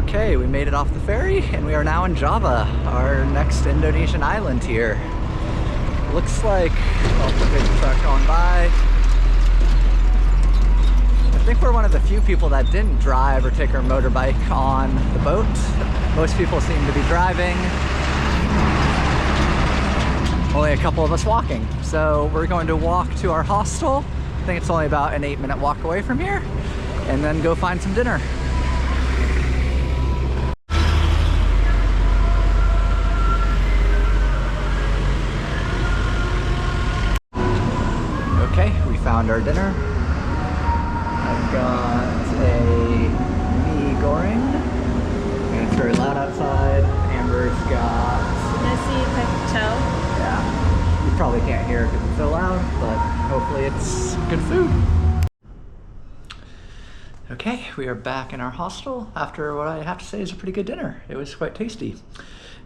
Okay, we made it off the ferry and we are now in Java, our next Indonesian island here. Looks like, oh, the big truck going by. I think we're one of the few people that didn't drive or take our motorbike on the boat. Most people seem to be driving. Only a couple of us walking. So we're going to walk to our hostel. I think it's only about an 8-minute walk away from here, and then go find some dinner. Okay, we found our dinner. I've got a mee goreng, and it's very loud outside. Amber's got nasi pecel. Yeah, you probably can't hear it because it's so loud, but hopefully it's good food. Okay, we are back in our hostel after what I have to say is a pretty good dinner. It was quite tasty,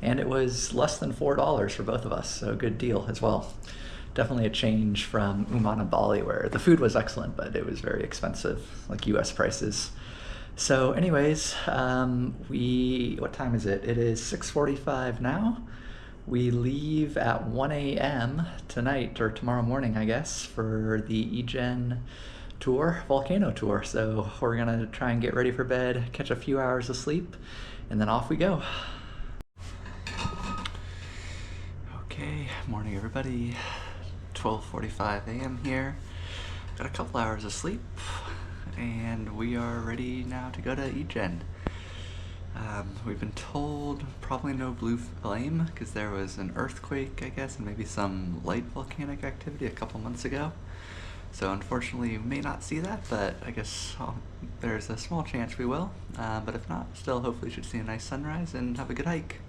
and it was less than $4 for both of us, so a good deal as well. Definitely a change from Oman and Bali, where the food was excellent, but it was very expensive, like US prices. So anyways, what time is it? It is 6:45 now. We leave at 1 a.m. tonight, or tomorrow morning, I guess, for the Ijen tour, volcano tour. So we're gonna try and get ready for bed, catch a few hours of sleep, and then off we go. Okay, morning everybody. 12:45 a.m. here. Got a couple hours of sleep, and we are ready now to go to Ijen. We've been told probably no blue flame because there was an earthquake, I guess, and maybe some light volcanic activity a couple months ago. So unfortunately we may not see that, but I guess there's a small chance we will. But if not, still hopefully should see a nice sunrise and have a good hike.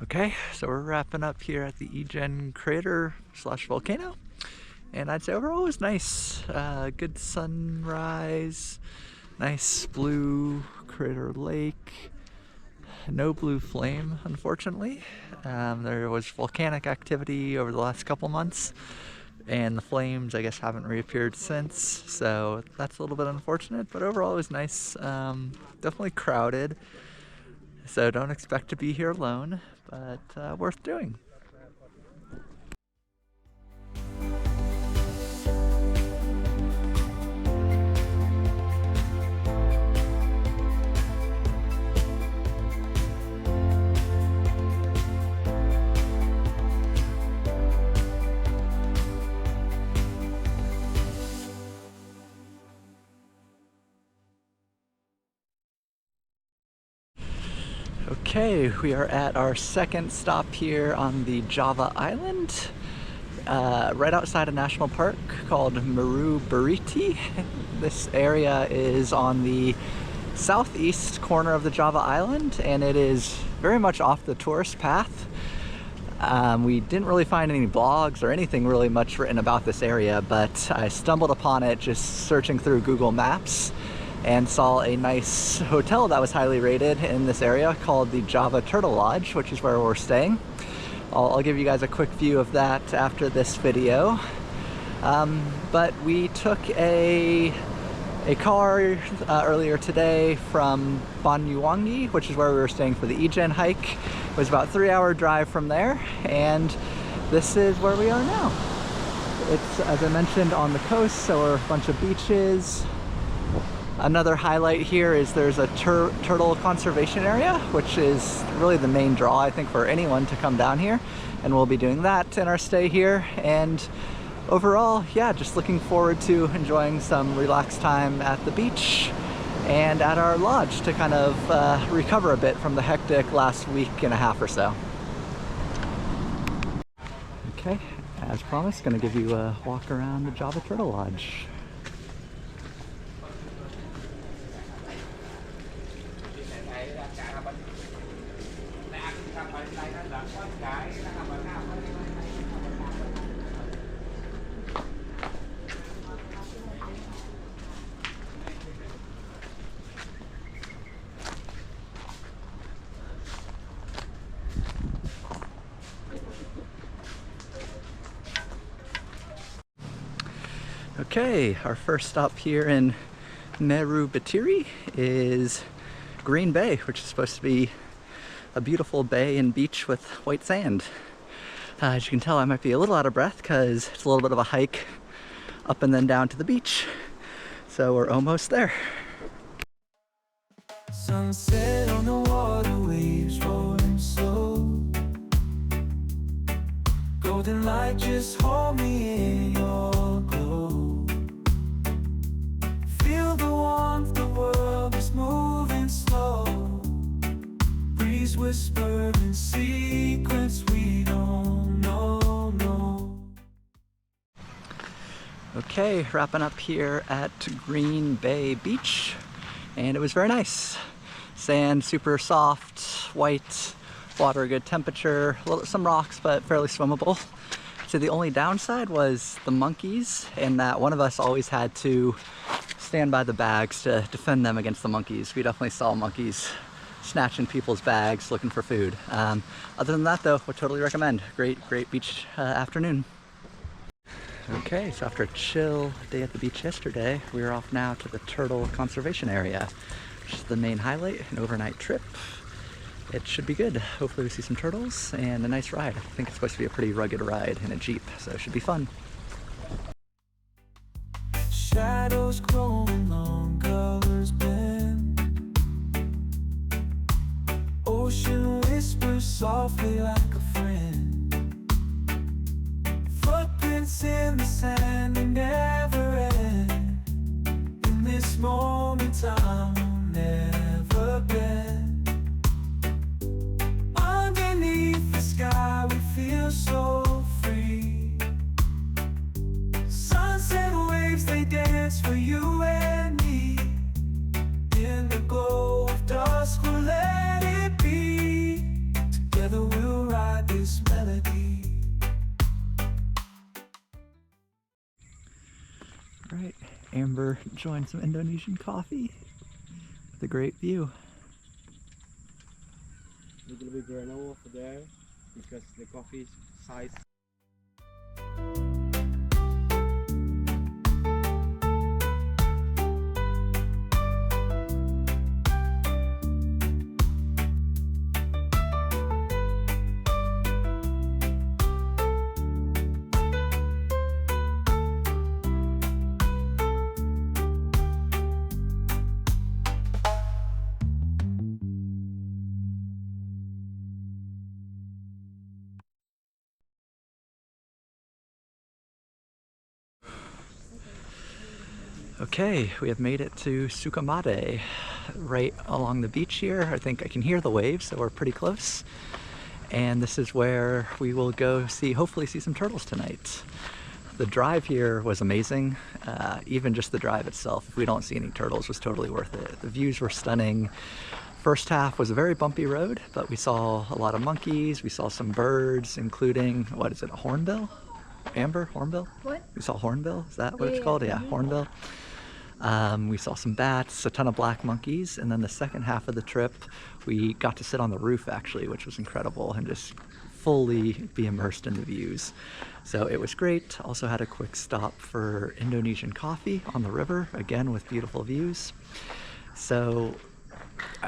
Okay, so we're wrapping up here at the Ijen crater / volcano, and I'd say overall it was nice. Good sunrise, nice blue crater lake, no blue flame unfortunately. There was volcanic activity over the last couple months, and the flames I guess haven't reappeared since, so that's a little bit unfortunate, but overall it was nice. Definitely crowded, so don't expect to be here alone, but worth doing. Okay, we are at our second stop here on the Java island, right outside a national park called Meru Beriti. This area is on the southeast corner of the Java island, and it is very much off the tourist path. We didn't really find any blogs or anything really much written about this area, but I stumbled upon it just searching through Google Maps and saw a nice hotel that was highly rated in this area called the Java Turtle Lodge, which is where we're staying. I'll give you guys a quick view of that after this video. But we took a a car earlier today from Banyuwangi, which is where we were staying for the Ijen hike. It was about a 3-hour drive from there, and this is where we are now. It's, as I mentioned, on the coast, so we're a bunch of beaches. Another highlight here is there's a turtle conservation area, which is really the main draw, I think, for anyone to come down here. And we'll be doing that in our stay here. And overall, yeah, just looking forward to enjoying some relaxed time at the beach and at our lodge to kind of recover a bit from the hectic last week and a half or so. Okay, as promised, gonna give you a walk around the Java Turtle Lodge. Okay, our first stop here in Meru Betiri is Green Bay, which is supposed to be a beautiful bay and beach with white sand. As you can tell, I might be a little out of breath because it's a little bit of a hike up and then down to the beach. So we're almost there. Sunset on the water, waves roaring slow. Golden light, just hold me in your glow. Feel the warmth, the world is moving slow. Breeze whisper in secrets we don't know. Okay, wrapping up here at Green Bay Beach, and it was very nice. Sand super soft, white, water good temperature, some rocks but fairly swimmable. So the only downside was the monkeys, and that one of us always had to stand by the bags to defend them against the monkeys. We definitely saw monkeys snatching people's bags looking for food. Other than that though, would totally recommend. Great beach afternoon. Okay, so after a chill day at the beach yesterday, we're off now to the turtle conservation area, which is the main highlight, an overnight trip. It should be good. Hopefully we see some turtles and a nice ride. I think it's supposed to be a pretty rugged ride in a Jeep, so it should be fun. Shadows growing long, colors bend. Ocean whispers softly like a friend. Footprints in the sand, they never end. In this moment time will never bend. Underneath the sky we feel so free. Sunset waves, they dance for you and me. In the glow of dusk we'll let it be. Together we'll ride this melody. Right, Amber enjoying some Indonesian coffee with a great view. A little bit granola over there because the coffee size. Okay, we have made it to Sukamade, right along the beach here. I think I can hear the waves, so we're pretty close. And this is where we will go hopefully see some turtles tonight. The drive here was amazing. Even just the drive itself, if we don't see any turtles, was totally worth it. The views were stunning. First half was a very bumpy road, but we saw a lot of monkeys. We saw some birds, including, what is it, a hornbill? Amber, hornbill? What? We saw hornbill, is that what it's called? Yeah, hornbill. We saw some bats, a ton of black monkeys, and then the second half of the trip, we got to sit on the roof actually, which was incredible, and just fully be immersed in the views. So it was great. Also had a quick stop for Indonesian coffee on the river, again with beautiful views. So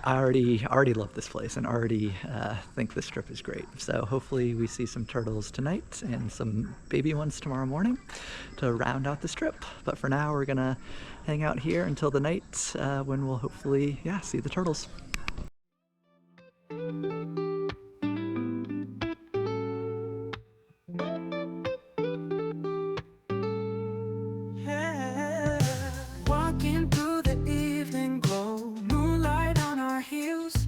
I already love this place and already think this trip is great. So hopefully we see some turtles tonight and some baby ones tomorrow morning to round out this trip. But for now, we're gonna hang out here until the night when we'll hopefully, yeah, see the turtles. Walking through the evening glow, moonlight on our heels,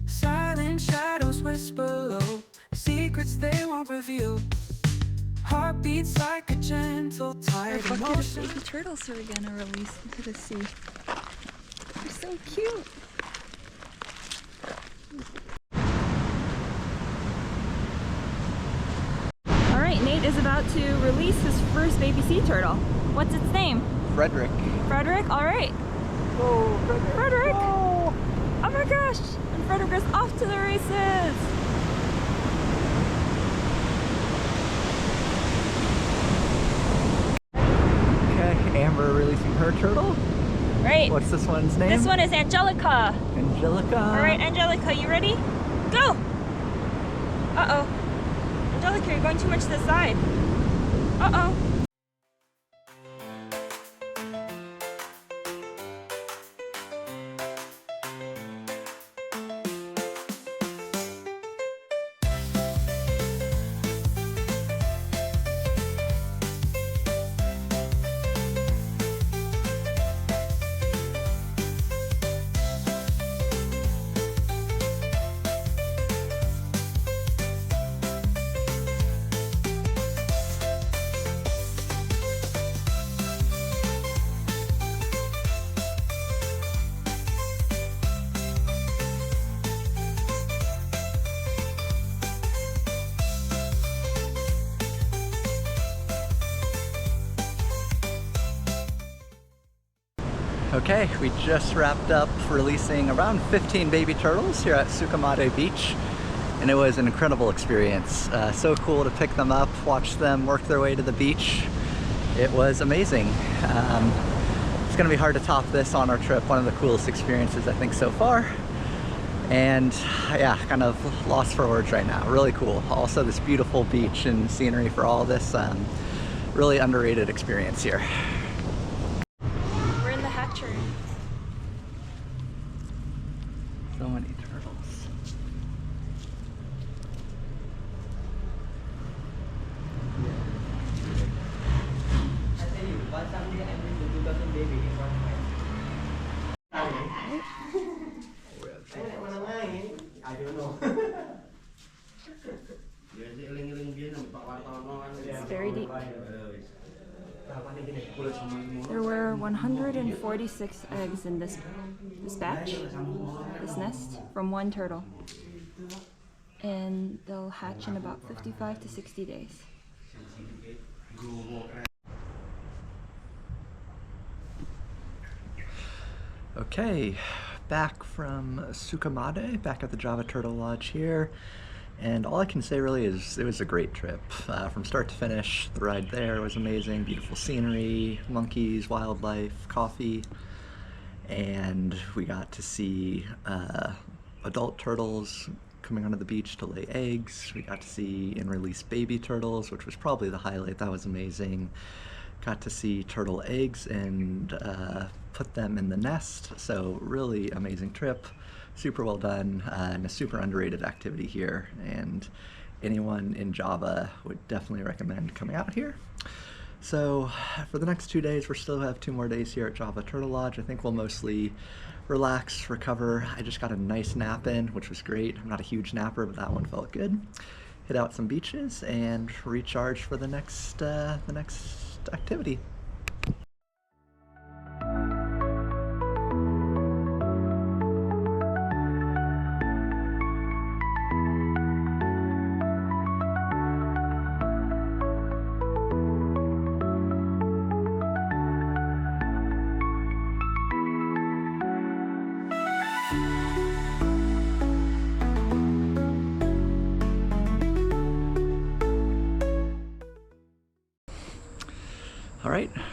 silent shadows whisper low, secrets they won't reveal. Heartbeats like a gentle tide. What kind of baby turtles are we gonna release into the sea? They're so cute. Alright, Nate is about to release his first baby sea turtle. What's its name? Frederick. Frederick? Alright. Oh, Frederick. Frederick! Oh. Oh my gosh! And Frederick is off to the races! Okay, Amber releasing her turtle. Right. What's this one's name? This one is Angelica. Angelica. Alright, Angelica, you ready? Go! Uh-oh. Angelica, you're going too much to the side. Uh-oh. Okay, we just wrapped up releasing around 15 baby turtles here at Sukamade Beach, and it was an incredible experience. So cool to pick them up, watch them work their way to the beach. It was amazing. It's gonna be hard to top this on our trip. One of the coolest experiences I think so far. And yeah, kind of lost for words right now. Really cool. Also this beautiful beach and scenery for all this. Really underrated experience here. We're in the hatchery. So many turtles. I don't know. It's very deep. There were 146 eggs in this batch, this nest, from one turtle. And they'll hatch in about 55 to 60 days. Okay, back from Sukamade, back at the Java Turtle Lodge here. And all I can say really is it was a great trip. From start to finish, the ride there was amazing. Beautiful scenery, monkeys, wildlife, coffee. And we got to see adult turtles coming onto the beach to lay eggs. We got to see and release baby turtles, which was probably the highlight. That was amazing. Got to see turtle eggs and put them in the nest. So really amazing trip. Super well done and a super underrated activity here, and anyone in Java would definitely recommend coming out here. So for the next 2 days, we still have 2 more days here at Java Turtle Lodge. I think we'll mostly relax, recover. I just got a nice nap in, which was great. I'm not a huge napper, but that one felt good. Hit out some beaches and recharge for the next activity.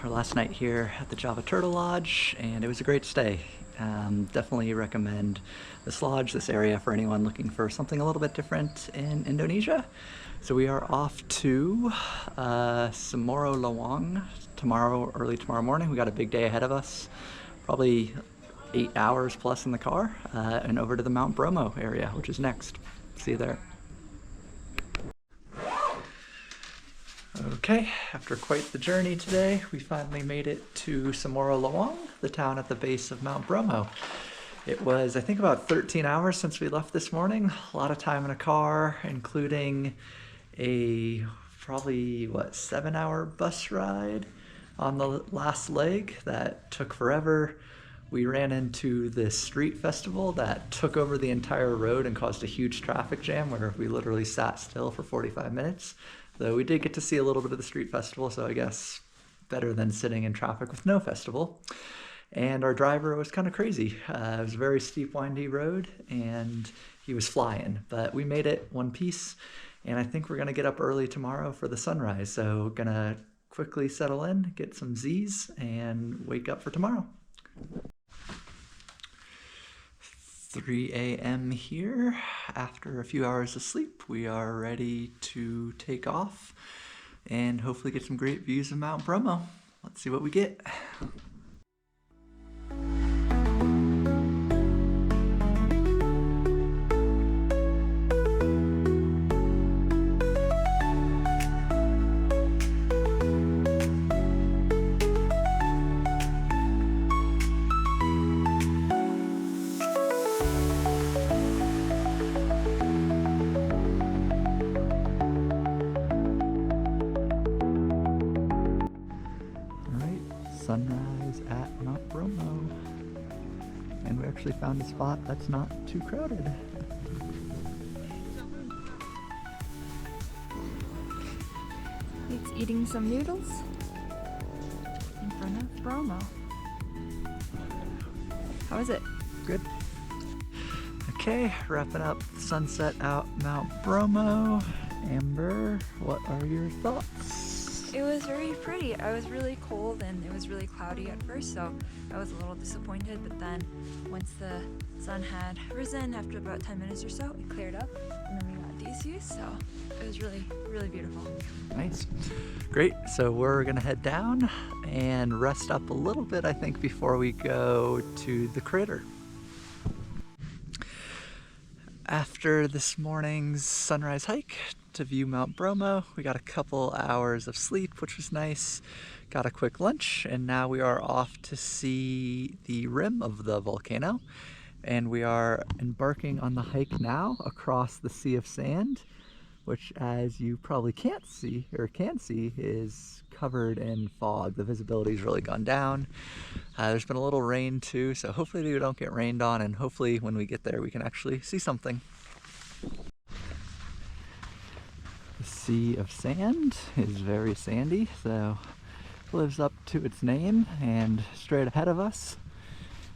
our last night here at the Java Turtle Lodge, and it was a great stay. Definitely recommend this lodge, this area, for anyone looking for something a little bit different in Indonesia. So we are off to Semoro Lawang early tomorrow morning. We got a big day ahead of us, probably 8 hours plus in the car, and over to the Mount Bromo area, which is next. See you there. Okay, after quite the journey today, we finally made it to Semoro Lawang, the town at the base of Mount Bromo. It was, I think, about 13 hours since we left this morning. A lot of time in a car, including a probably, 7-hour bus ride on the last leg that took forever. We ran into this street festival that took over the entire road and caused a huge traffic jam where we literally sat still for 45 minutes. Though we did get to see a little bit of the street festival, so I guess better than sitting in traffic with no festival. And our driver was kind of crazy. It was a very steep, windy road, and he was flying. But we made it one piece, and I think we're going to get up early tomorrow for the sunrise. So gonna quickly settle in, get some Z's, and wake up for tomorrow. 3 a.m. here. After a few hours of sleep, we are ready to take off and hopefully get some great views of Mount Bromo. Let's see what we get. Sunrise at Mount Bromo, and we actually found a spot that's not too crowded. It's eating some noodles in front of Bromo. How is it? Good. Okay, wrapping up sunset out Mount Bromo. Amber, what are your thoughts? It was very pretty. I was really cold and it was really cloudy at first, so I was a little disappointed, but then once the sun had risen after about 10 minutes or so, it cleared up and then we got these views, so it was really, really beautiful. Nice. Great. So we're gonna head down and rest up a little bit, I think, before we go to the crater. After this morning's sunrise hike to view Mount Bromo, we got a couple hours of sleep, which was nice. Got a quick lunch, and now we are off to see the rim of the volcano. And we are embarking on the hike now across the sea of sand, which, as you probably can't see, or can see, is covered in fog. The visibility's really gone down. There's been a little rain too, so hopefully we don't get rained on, and hopefully when we get there we can actually see something. The sea of sand is very sandy, so lives up to its name, and straight ahead of us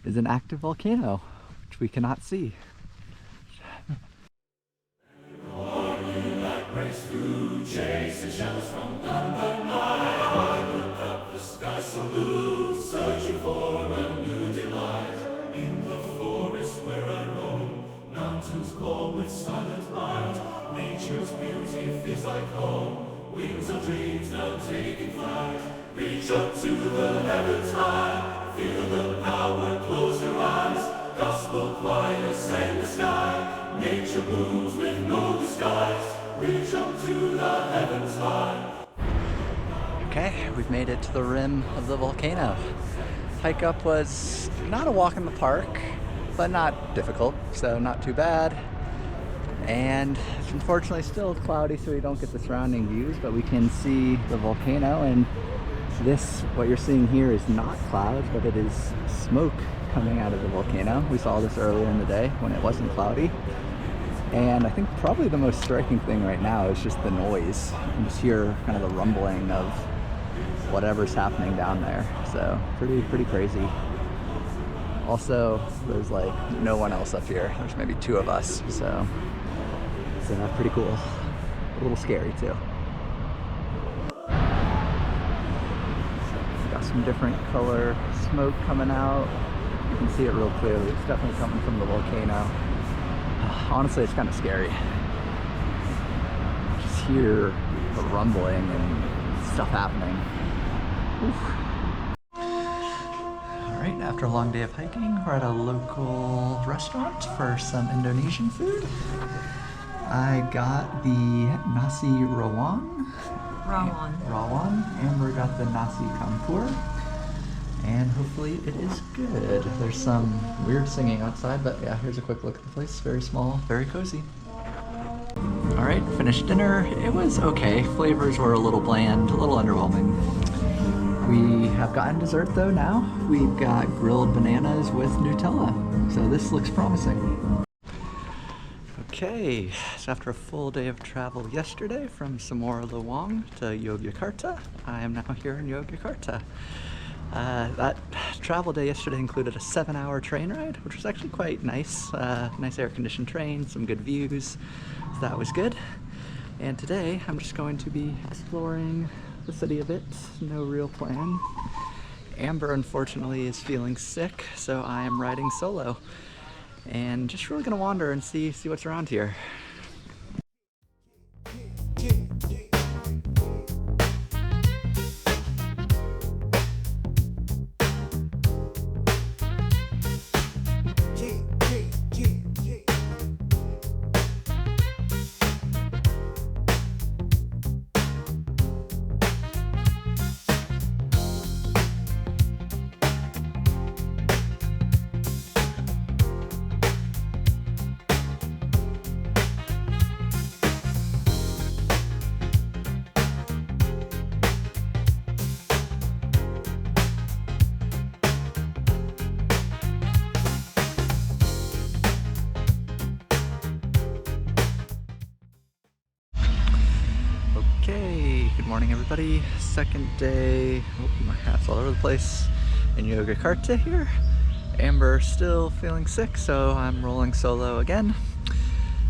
is an active volcano, which we cannot see. Searching for a new delight. In the forest where I roam, mountains glow with silent light. Nature's beauty feels like home. Wings of dreams now taking flight. Reach up to the heavens high. Feel the power, close your eyes. Gospel choirs in the sky. Nature moves with no disguise. Reach up to the heavens high. Okay, we've made it to the rim of the volcano. Hike up was not a walk in the park, but not difficult, so not too bad. And it's unfortunately still cloudy, so we don't get the surrounding views, but we can see the volcano, and this, what you're seeing here, is not clouds, but it is smoke coming out of the volcano. We saw this earlier in the day when it wasn't cloudy. And I think probably the most striking thing right now is just the noise. You just hear kind of the rumbling of whatever's happening down there. So pretty crazy. Also, there's like no one else up here. There's maybe 2 of us, so it's pretty cool. A little scary too. Got some different color smoke coming out. You can see it real clearly. It's definitely coming from the volcano. Honestly, it's kind of scary. Just hear the rumbling and stuff happening. Alright, after a long day of hiking, we're at a local restaurant for some Indonesian food. I got the nasi rawon. Amber got the nasi campur. And hopefully it is good. There's some weird singing outside, but yeah, here's a quick look at the place. Very small, very cozy. All right, finished dinner. It was okay. Flavors were a little bland, a little underwhelming. We have gotten dessert though now. We've got grilled bananas with Nutella. So this looks promising. Okay, so after a full day of travel yesterday from Samora Lawang to Yogyakarta, I am now here in Yogyakarta. That travel day yesterday included a 7-hour train ride, which was actually quite nice. Nice air-conditioned train, some good views, so that was good. And today I'm just going to be exploring the city a bit, no real plan. Amber unfortunately is feeling sick, so I am riding solo. And just really gonna wander and see what's around here. Okay, good morning everybody. Second day, oh, my hat's all over the place, in Yogyakarta here. Amber still feeling sick, so I'm rolling solo again.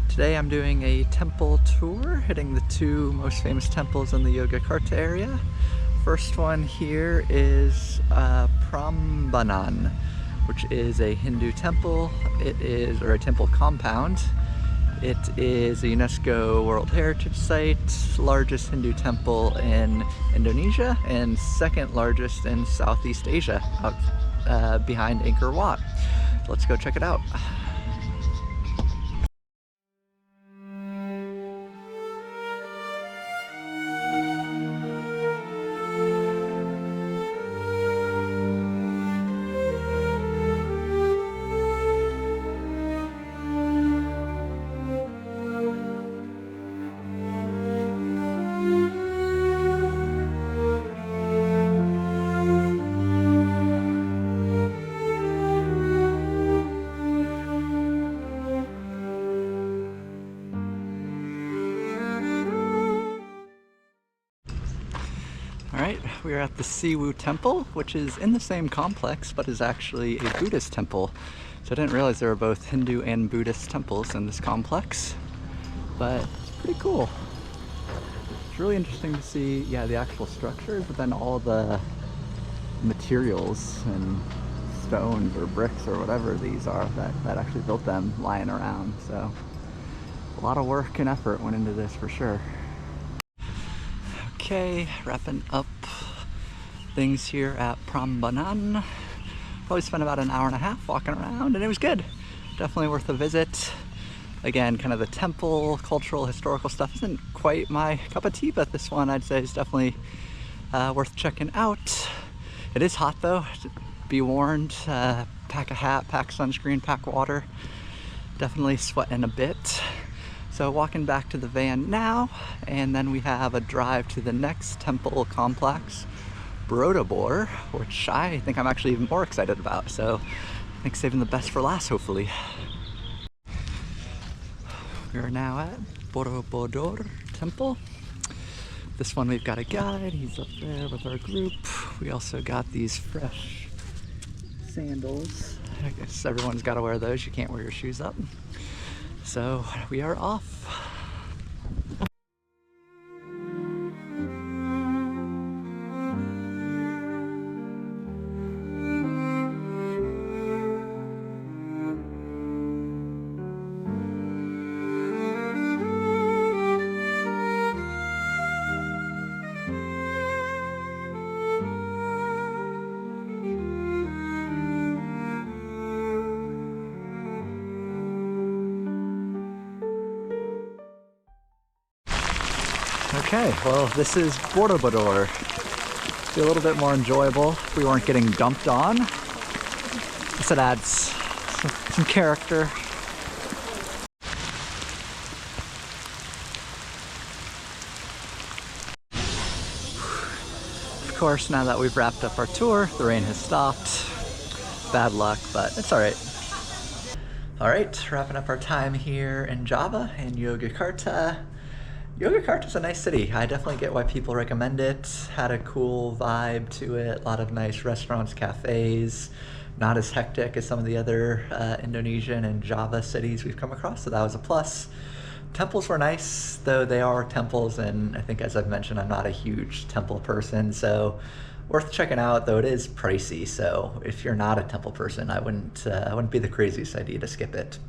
Today I'm doing a temple tour, hitting the 2 most famous temples in the Yogyakarta area. First one here is Prambanan, which is a Hindu temple. It is, or a temple compound. It is a UNESCO World Heritage Site, largest Hindu temple in Indonesia, and 2nd largest in Southeast Asia, out behind Angkor Wat. Let's go check it out. Alright, we are at the Siwu Temple, which is in the same complex, but is actually a Buddhist temple. So I didn't realize there were both Hindu and Buddhist temples in this complex, but it's pretty cool. It's really interesting to see, yeah, the actual structures, but then all the materials and stones or bricks or whatever these are that actually built them lying around. So a lot of work and effort went into this for sure. Okay, wrapping up things here at Prambanan. Probably spent about an hour and a half walking around, and it was good. Definitely worth a visit. Again, kind of the temple, cultural, historical stuff isn't quite my cup of tea, but this one I'd say is definitely worth checking out. It is hot though, be warned. Pack a hat, pack sunscreen, pack water. Definitely sweating a bit. So walking back to the van now, and then we have a drive to the next temple complex, Bromo, which I think I'm actually even more excited about. So I think saving the best for last, hopefully. We are now at Borobudur Temple. This one we've got a guide, he's up there with our group. We also got these fresh sandals. I guess everyone's got to wear those, you can't wear your shoes up. So we are off. Okay, well, this is Borobudur. Be a little bit more enjoyable if we weren't getting dumped on. Guess it adds some character. Of course, now that we've wrapped up our tour, the rain has stopped. Bad luck, but it's all right. All right, wrapping up our time here in Java and Yogyakarta. Yogyakarta is a nice city. I definitely get why people recommend it. Had a cool vibe to it. A lot of nice restaurants, cafes. Not as hectic as some of the other Indonesian and Java cities we've come across, so that was a plus. Temples were nice, though they are temples, and I think, as I've mentioned, I'm not a huge temple person, so worth checking out, though it is pricey. So if you're not a temple person, I wouldn't be the craziest idea to skip it.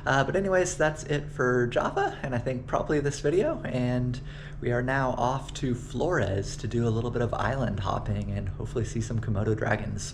But anyways, that's it for Java, and I think probably this video, and we are now off to Flores to do a little bit of island hopping and hopefully see some Komodo dragons.